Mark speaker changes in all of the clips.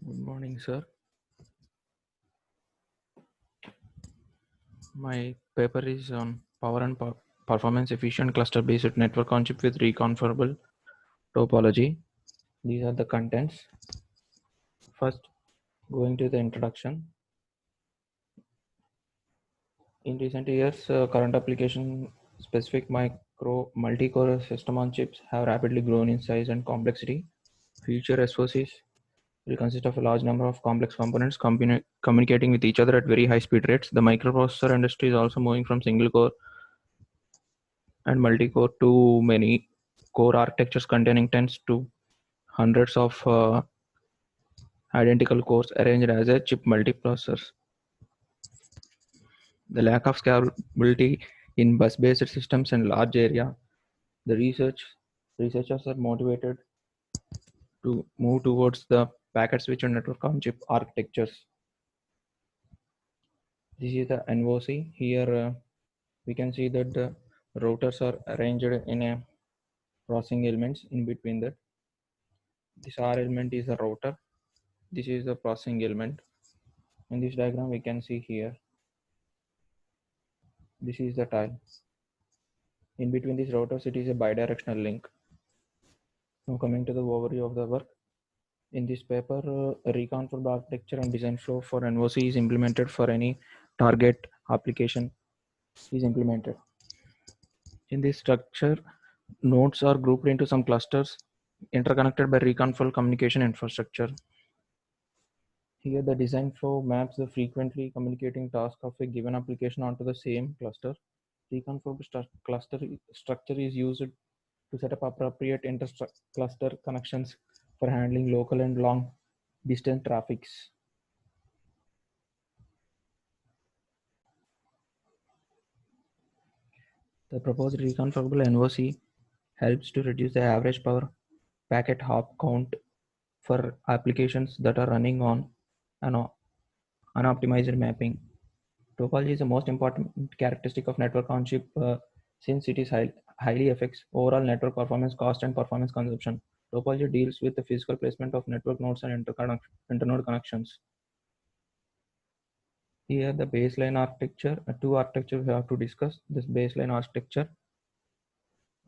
Speaker 1: Good morning, sir. My paper is on power and performance efficient cluster based network on chip with reconfigurable topology. These are the contents. First, going to the introduction. In recent years, current application specific micro multi-core system on chips have rapidly grown in size and complexity. Future SoCs will consist of a large number of complex components communicating with each other at very high speed rates. The microprocessor industry is also moving from single core and multi-core to many core architectures containing tens to hundreds of identical cores arranged as a chip multiprocessors. The lack of scalability in bus-based systems in large area, the researchers are motivated to move towards the packet switch and network on chip architectures. This is the NOC. Here we can see that the routers are arranged in a processing elements in between that. This R element is a router. This is the processing element. In this diagram we can see here, this is the tile. In between these routers it is a bidirectional link. Now coming to the overview of the work. In this paper, a reconfigured architecture and design flow for NOC is implemented for any target application is implemented. In this structure, nodes are grouped into some clusters interconnected by reconfigured communication infrastructure. Here the design flow maps the frequently communicating task of a given application onto the same cluster. Reconfigured cluster structure is used to set up appropriate inter-cluster connections for handling local and long distance traffics. The proposed reconfigurable NOC helps to reduce the average power packet hop count for applications that are running on an unoptimized mapping. Topology is the most important characteristic of network on chip since it is highly affects overall network performance, cost, and performance consumption. Topology deals with the physical placement of network nodes and internode connections. Here, the baseline architecture, two architectures we have to discuss. This baseline architecture,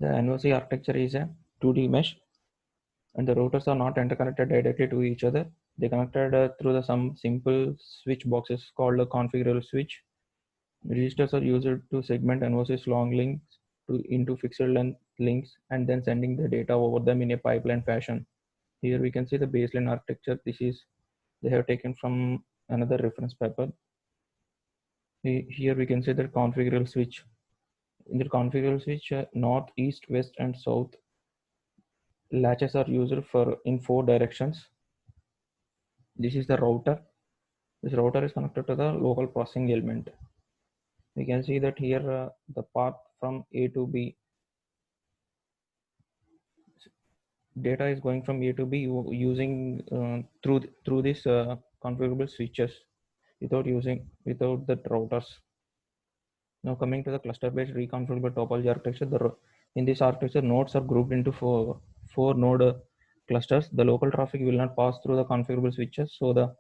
Speaker 1: the NOC architecture is a 2D mesh, and the routers are not interconnected directly to each other. They connected through some simple switch boxes called a configurable switch. Registers are used to segment NOC's long links into fixed length links and then sending the data over them in a pipeline fashion. Here we can see the baseline architecture. This is they have taken from another reference paper. Here we can see the configurable switch. In the configurable switch, north, east, west, and south latches are used for in 4 directions. This is the router. This router is connected to the local processing element. We can see that here the path from A to B, data is going from A to B using through these configurable switches without the routers. Now coming to the cluster-based reconfigurable topology architecture, in this architecture nodes are grouped into four node clusters. The local traffic will not pass through the configurable switches, so the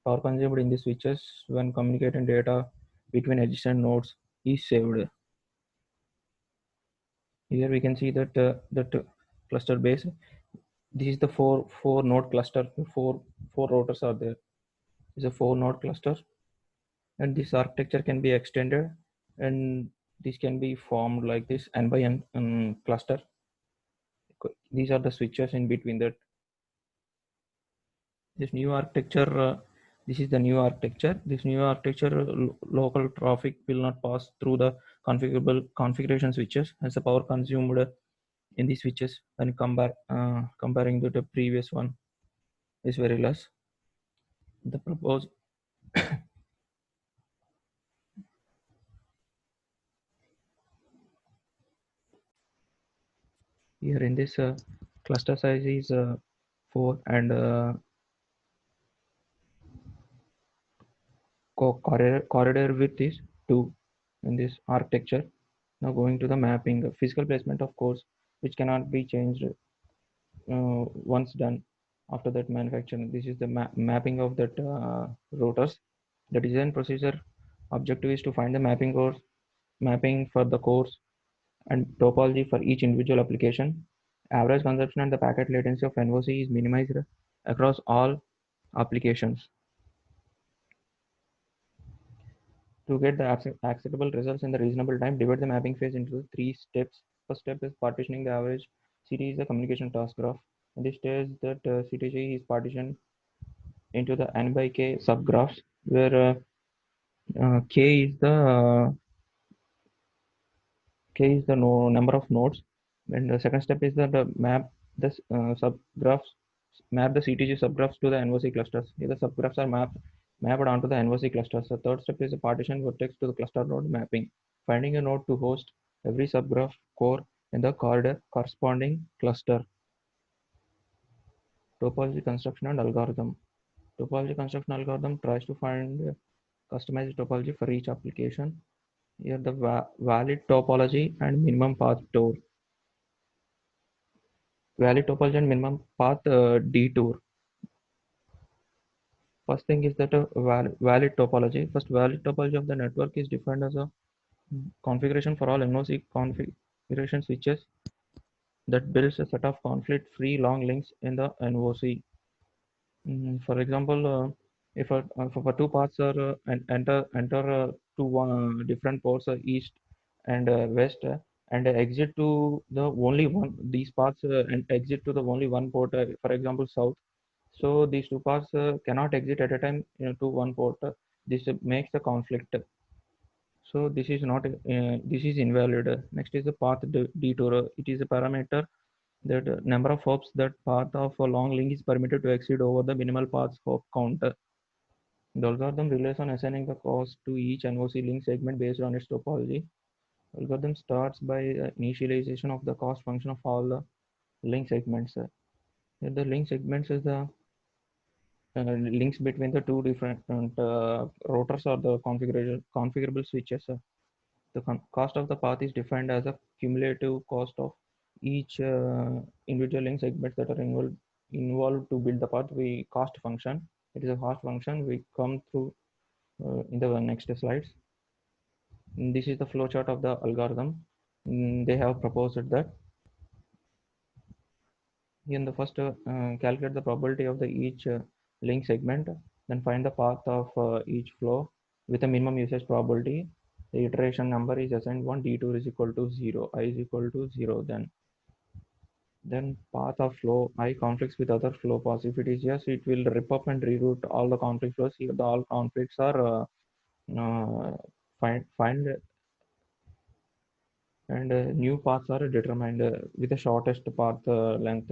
Speaker 1: power consumed in the switches when communicating data between adjacent nodes is saved. Here we can see that cluster base. This is the four node cluster. Four routers are there. It's a 4 node cluster, and this architecture can be extended, and this can be formed like this n by n cluster. These are the switches in between that. This new architecture. This is the new architecture. This new architecture local traffic will not pass through the configurable configuration switches as the power consumed in these switches when comparing to the previous one is very less. The proposed here in this cluster size is 4 and corridor width is 2 in this architecture. Now going to the mapping, the physical placement of cores which cannot be changed once done. After that manufacturing, this is the mapping of that routers. The design procedure objective is to find the mapping for the cores and topology for each individual application. Average consumption and the packet latency of NOC is minimized across all applications. To get the acceptable results in the reasonable time, divide the mapping phase into three steps. First step is partitioning the average. CT is the communication task graph. In this stage, that CTG is partitioned into the n by k subgraphs, where k is the number of nodes, and the second step is that the map the subgraphs map the CTG subgraphs to the NOC clusters. Here the subgraphs are mapped onto the NOC clusters. The third step is a partition vertex to the cluster node mapping, finding a node to host every subgraph core in the corresponding cluster. Topology construction and algorithm. Topology construction algorithm tries to find customized topology for each application. Here the valid topology and minimum path tour. Valid topology and minimum path detour. First thing is that a valid topology. First, valid topology of the network is defined as a configuration for all NOC configuration switches that builds a set of conflict-free long links in the NOC. For example, if two paths are enter to one different ports, east and west, and exit to the only one, these paths and exit to the only one port, for example south. So these two paths cannot exit at a time, to one port. This makes the conflict. So this is not this is invalid. Next is the path detour. It is a parameter that number of hops that path of a long link is permitted to exceed over the minimal paths hop count. The algorithm relies on assigning the cost to each NOC link segment based on its topology. Algorithm starts by initialization of the cost function of all the link segments. The link segments is the links between the two different routers or the configurable switches. The cost of the path is defined as a cumulative cost of each individual link segments that are involved to build the path. We cost function. It is a cost function. We come through in the next slides. This is the flowchart of the algorithm. They have proposed that in the first calculate the probability of the each link segment, then find the path of each flow with a minimum usage probability. The iteration number is assigned 1, d2 is equal to 0, I is equal to 0. Then path of flow I conflicts with other flow paths. If it is yes, it will rip up and reroute all the conflict flows. Here the all conflicts are uh, find and new paths are determined with the shortest path length.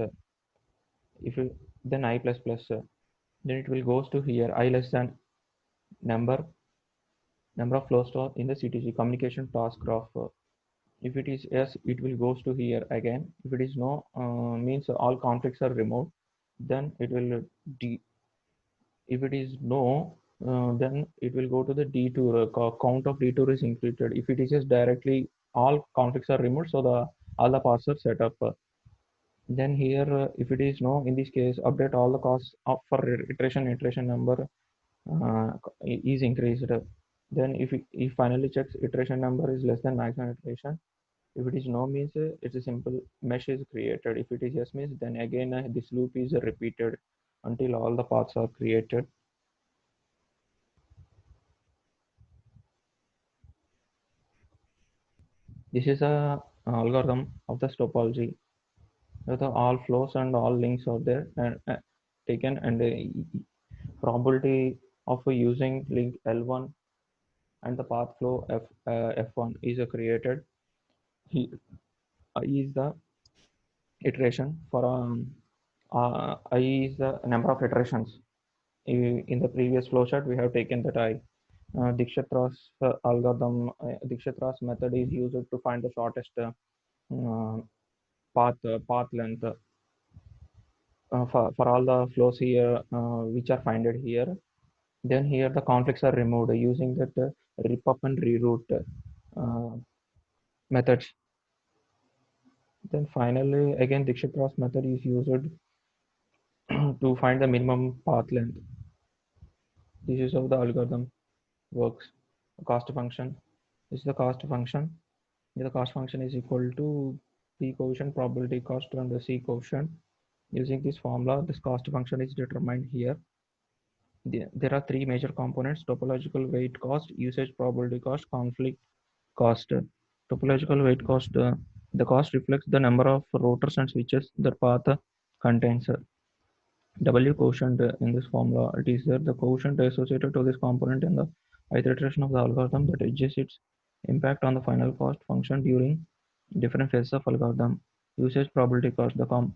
Speaker 1: If you, then I plus plus, then it will goes to here I less than number of flow store in the CTG communication task graph. If it is yes, it will goes to here again. If it is no, means all conflicts are removed. Then it will if it is no, then it will go to the detour. Count of detour is included. If it is just directly all conflicts are removed, so the all the paths are set up. Then here, if it is no, in this case, update all the costs up for iteration number uh, is increased. Then if finally checks iteration number is less than maximum iteration. If it is no, means it's a simple mesh is created. If it is yes, means then again this loop is repeated until all the paths are created. This is a algorithm of the topology. The all flows and all links are there and taken, and probability of using link L1 and the path flow F1 is created. He is the iteration for I is the number of iterations. In the previous flowchart, we have taken that I. Dikshatra's algorithm, Dikshatra's method is used to find the shortest uh, path length for all the flows here, which are finded here. Then here the conflicts are removed using that rip up and reroute methods. Then finally, again, Dikshitra's method is used to find the minimum path length. This is how the algorithm works. The cost function. This is the cost function. The cost function is equal to P coefficient probability cost and the C coefficient. Using this formula, this cost function is determined here. There are three major components: topological weight cost, usage probability cost, conflict cost. Topological weight cost, the cost reflects the number of routers and switches the path contains. W quotient in this formula, it is the quotient associated to this component in the iteration of the algorithm that adjusts its impact on the final cost function during different phases of algorithm. Usage probability cost,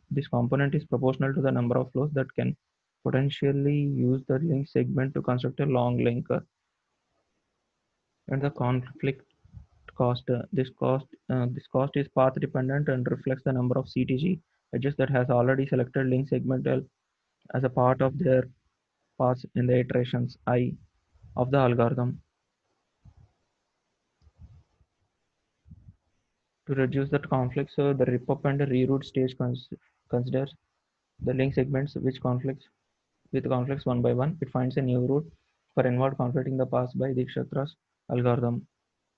Speaker 1: this component is proportional to the number of flows that can potentially use the link segment to construct a long link. And the conflict cost, this cost is path dependent and reflects the number of CTG edges that has already selected link segment as a part of their paths in the iterations I of the algorithm. To reduce the conflicts, the rip-up and reroute stage considers the link segments which conflicts one by one. It finds a new route for inward conflicting the paths by Dikshatra's algorithm.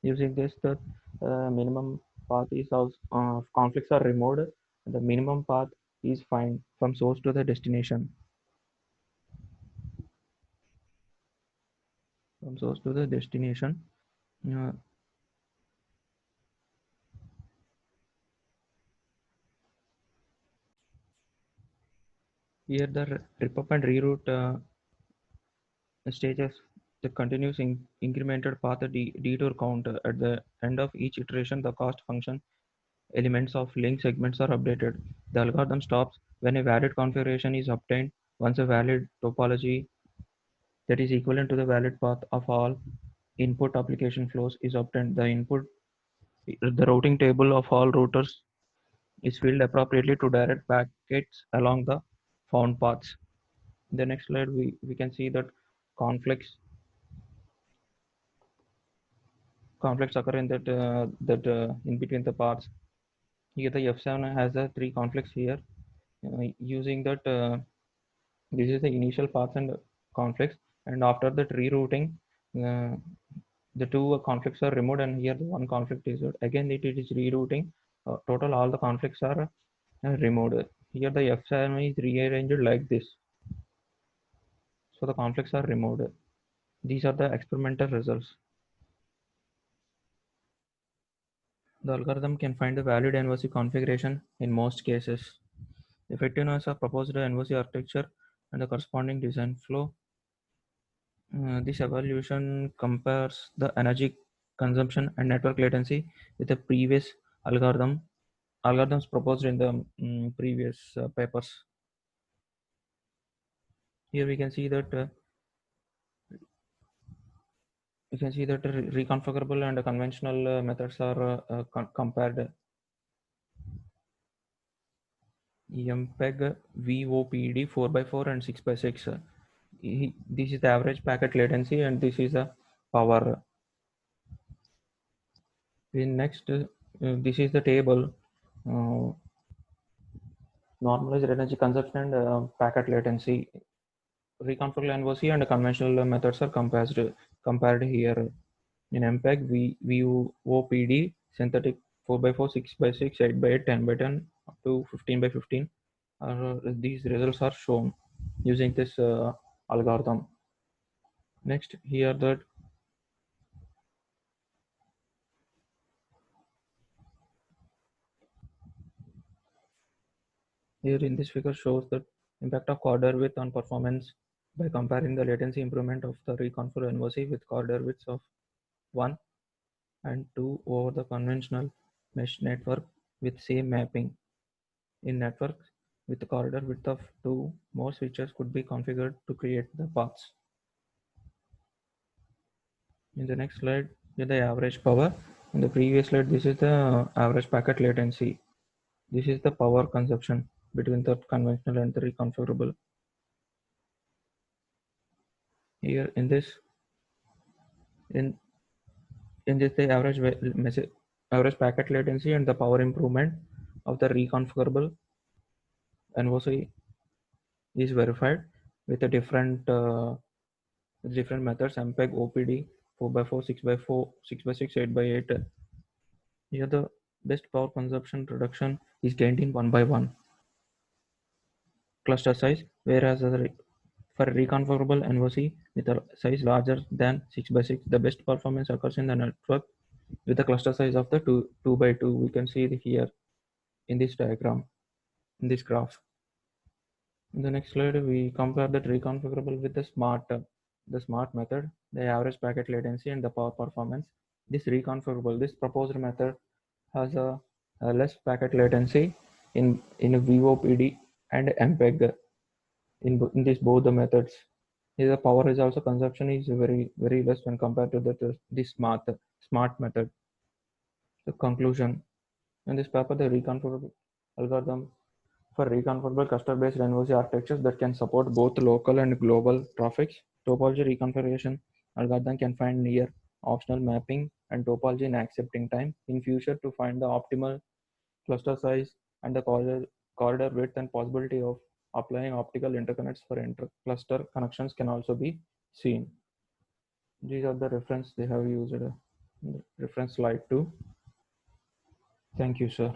Speaker 1: Using this, the minimum path is also, conflicts are removed. The minimum path is found from source to the destination. From source to the destination. Uh, Here, the rip-up and reroute stages the continuous incremented path detour count. At the end of each iteration, the cost function elements of link segments are updated. The algorithm stops when a valid configuration is obtained. Once a valid topology that is equivalent to the valid path of all input application flows is obtained, the routing table of all routers is filled appropriately to direct packets along the found paths. In the next slide, we can see that conflicts conflicts occur in that in between the paths. Here the F7 has the three conflicts here. Using that, this is the initial paths and conflicts, and after that rerouting, uh, the two conflicts are removed, and here the one conflict is again it is rerouting. Total all the conflicts are removed. Here the F7 is rearranged like this, so the conflicts are removed. These are the experimental results. The algorithm can find the valid NOC configuration in most cases. Effectiveness of proposed NOC architecture and the corresponding design flow. This evaluation compares the energy consumption and network latency with the previous algorithms proposed in the previous papers. Here we can see that reconfigurable and conventional methods are compared. MPEG, VOPD 4x4 and 6x6. This is the average packet latency, and this is the power. In next, this is the table. Normalized energy consumption and packet latency. Reconfigurable NOC and conventional methods are compared here. In MPEG, VOPD, synthetic 4x4, 6x6, 8x8, 10x10, up to 15x15. These results are shown using this algorithm. Next, here in this figure shows the impact of corridor width on performance by comparing the latency improvement of the reconfigured NOC with corridor widths of 1 and 2 over the conventional mesh network with same mapping. In networks with a corridor width of 2, more switches could be configured to create the paths. In the next slide, the average power. In the previous slide, this is the average packet latency. This is the power consumption between the conventional and the reconfigurable. Here in this the average packet latency and the power improvement of the reconfigurable NOC is verified with a different methods: MPEG, OPD, 4x4, 6x4, 6x6, 8x8. Here the best power consumption reduction is gained in 1 by 1 cluster size, whereas for reconfigurable NOC with a size larger than 6x6, the best performance occurs in the network with a cluster size of the 2 by 2. We can see it here in this diagram, in this graph. In the next slide, we compare that reconfigurable with the smart method, the average packet latency and the power performance. This proposed method has a less packet latency in a VOPD and MPEG in these both the methods. Here the power is also consumption is very less when compared to the smart method. The conclusion in this paper, the reconfigurable algorithm for reconfigurable cluster-based NOC architectures that can support both local and global traffics. Topology reconfiguration algorithm can find near optional mapping and topology in accepting time in future to find the optimal cluster size and the corridor width, and possibility of applying optical interconnects for inter-cluster connections can also be seen. These are the reference they have used, reference slide 2. Thank you, sir.